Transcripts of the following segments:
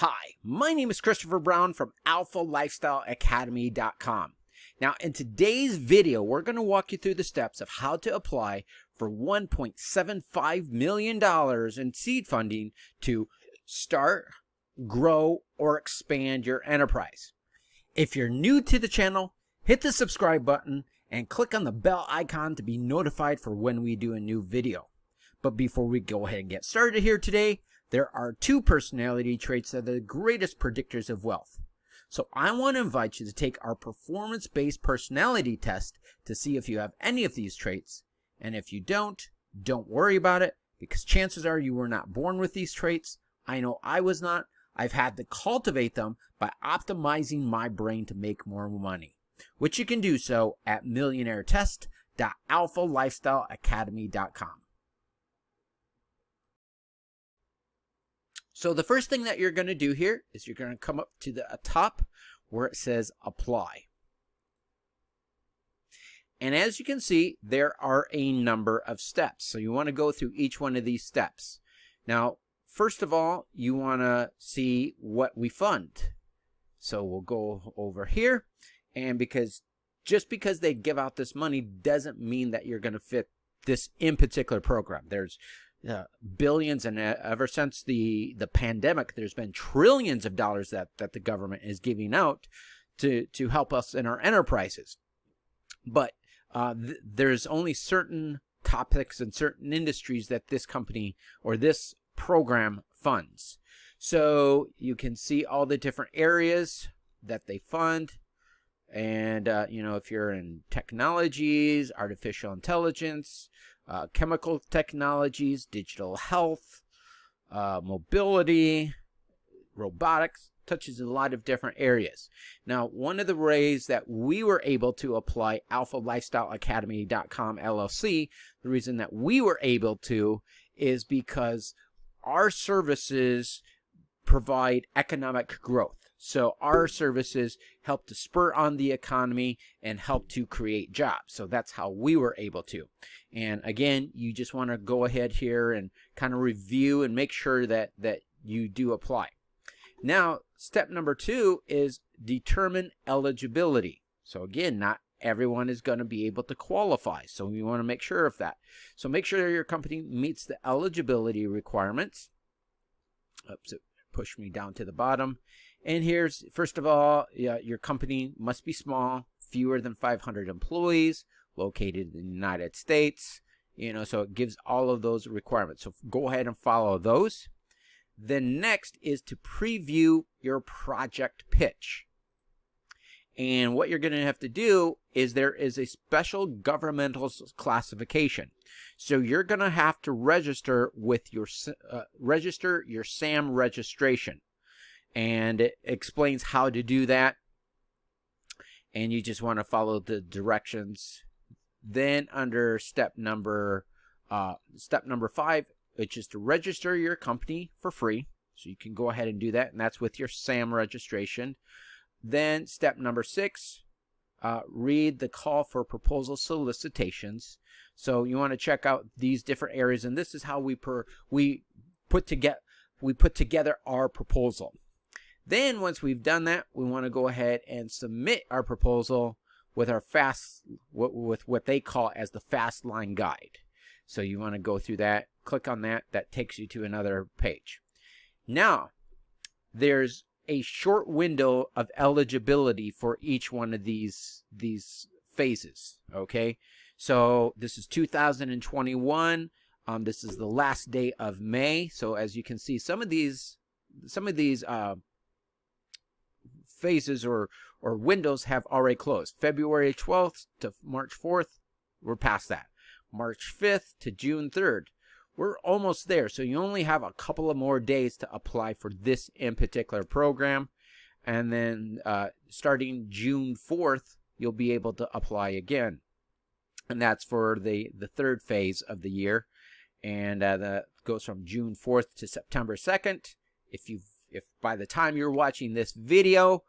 Hi, my name is Christopher Brown from AlphaLifestyleAcademy.com. Now, in today's video, we're going to walk you through the steps of how to apply for $1.75 million in seed funding to start, grow, or expand your enterprise. If you're new to the channel, hit the subscribe button and click on the bell icon to be notified for when we do a new video. But before we go ahead and get started here today, there are two personality traits that are the greatest predictors of wealth. So I want to invite you to take our performance-based personality test to see if you have any of these traits. And if you don't worry about it, because chances are you were not born with these traits. I know I was not. I've had to cultivate them by optimizing my brain to make more money, which you can do so at millionairetest.alphalifestyleacademy.com. So the first thing that you're going to do here is you're going to come up to the top where it says apply. And as you can see, there are a number of steps. So you want to go through each one of these steps. Now, first of all, you want to see what we fund. So we'll go over here. And just because they give out this money doesn't mean that you're going to fit this in particular program. There's billions, and ever since the pandemic, there's been trillions of dollars that the government is giving out to help us in our enterprises. But there's only certain topics and certain industries that this company or this program funds. So you can see all the different areas that they fund. And, if you're in technologies, artificial intelligence, chemical technologies, digital health, mobility, robotics, touches a lot of different areas. Now, one of the ways that we were able to apply AlphaLifestyleAcademy.com LLC, the reason that we were able to is because our services provide economic growth. So our services help to spur on the economy and help to create jobs. So that's how we were able to. And again, you just want to go ahead here and kind of review and make sure that you do apply. Now, step number 2 is determine eligibility. So again, not everyone is going to be able to qualify. So you want to make sure of that. So make sure your company meets the eligibility requirements. Oops, it pushed me down to the bottom. And here's, first of all, your company must be small, fewer than 500 employees, located in the United States. So it gives all of those requirements. So go ahead and follow those. Then next is to preview your project pitch. And what you're going to have to do is there is a special governmental classification. So you're going to have to register with your SAM registration. And it explains how to do that. And you just want to follow the directions. Then under step number 5, which is to register your company for free. So you can go ahead and do that. And that's with your SAM registration. Then step number 6, read the call for proposal solicitations. So you want to check out these different areas. And this is how we put together our proposal. Then once we've done that, we want to go ahead and submit our proposal with our with what they call as the fast line guide. So you want to go through that, click on that, that takes you to another page. Now, there's a short window of eligibility for each one of these phases, okay? So this is 2021. This is the last day of May. So as you can see, some of these phases or windows have already closed. February 12th to March 4th, we're past that. March 5th to June 3rd, we're almost there. So you only have a couple of more days to apply for this in particular program. And then starting June 4th, you'll be able to apply again. And that's for the third phase of the year. And that goes from June 4th to September 2nd. If by the time you're watching this video,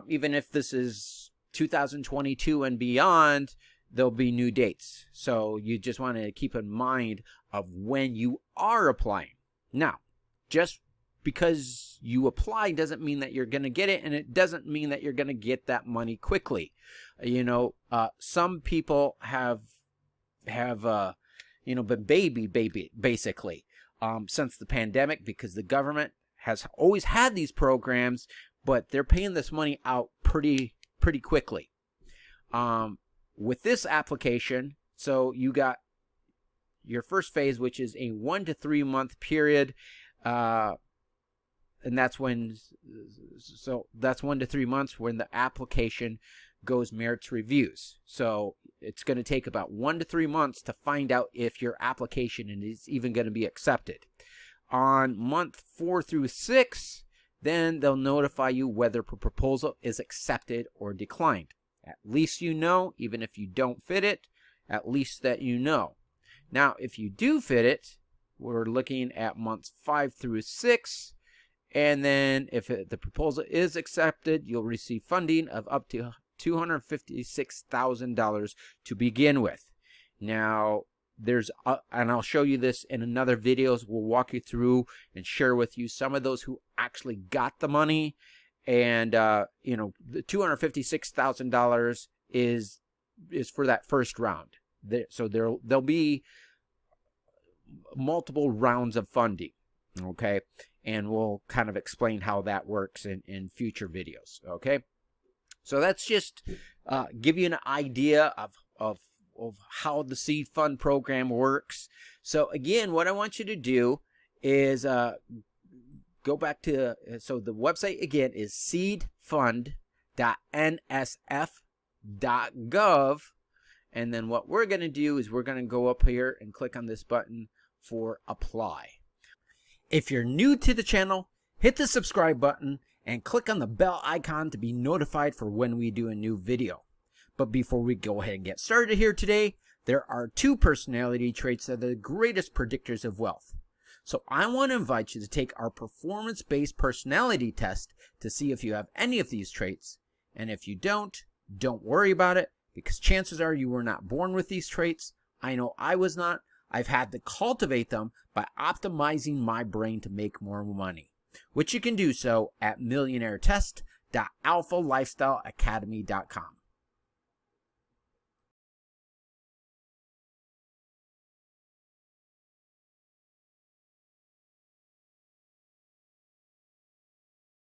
even if this is 2022 and beyond, there'll be new dates. So you just want to keep in mind of when you are applying. Now, just because you apply doesn't mean that you're going to get it, and it doesn't mean that you're going to get that money quickly. You know, some people have you know, been baby basically since the pandemic, because the government has always had these programs, but they're paying this money out pretty quickly. With this application, so you got your first phase, which is a 1 to 3 month period, and that's when, so that's 1 to 3 months when the application goes merits reviews. So it's going to take about 1 to 3 months to find out if your application is even going to be accepted. On month 4 through 6, then they'll notify you whether a proposal is accepted or declined. At least you know, even if you don't fit it, at least that you know. Now, if you do fit it, we're looking at months 5 through 6, and then if the proposal is accepted, you'll receive funding of up to $256,000 to begin with. Now, there's and I'll show you this in another videos. We'll walk you through and share with you some of those who actually got the money. And you know, the $256,000 is for that first round. So there'll be multiple rounds of funding, okay? And we'll kind of explain how that works in future videos, okay? So that's just give you an idea of how the Seed Fund program works. So again, what I want you to do is go back to, so the website again is seedfund.nsf.gov. And then what we're going to do is we're going to go up here and click on this button for apply. If you're new to the channel, hit the subscribe button and click on the bell icon to be notified for when we do a new video. But before we go ahead and get started here today, there are 2 personality traits that are the greatest predictors of wealth. So I want to invite you to take our performance-based personality test to see if you have any of these traits. And if you don't worry about it, because chances are you were not born with these traits. I know I was not. I've had to cultivate them by optimizing my brain to make more money, which you can do so at millionairetest.alphalifestyleacademy.com.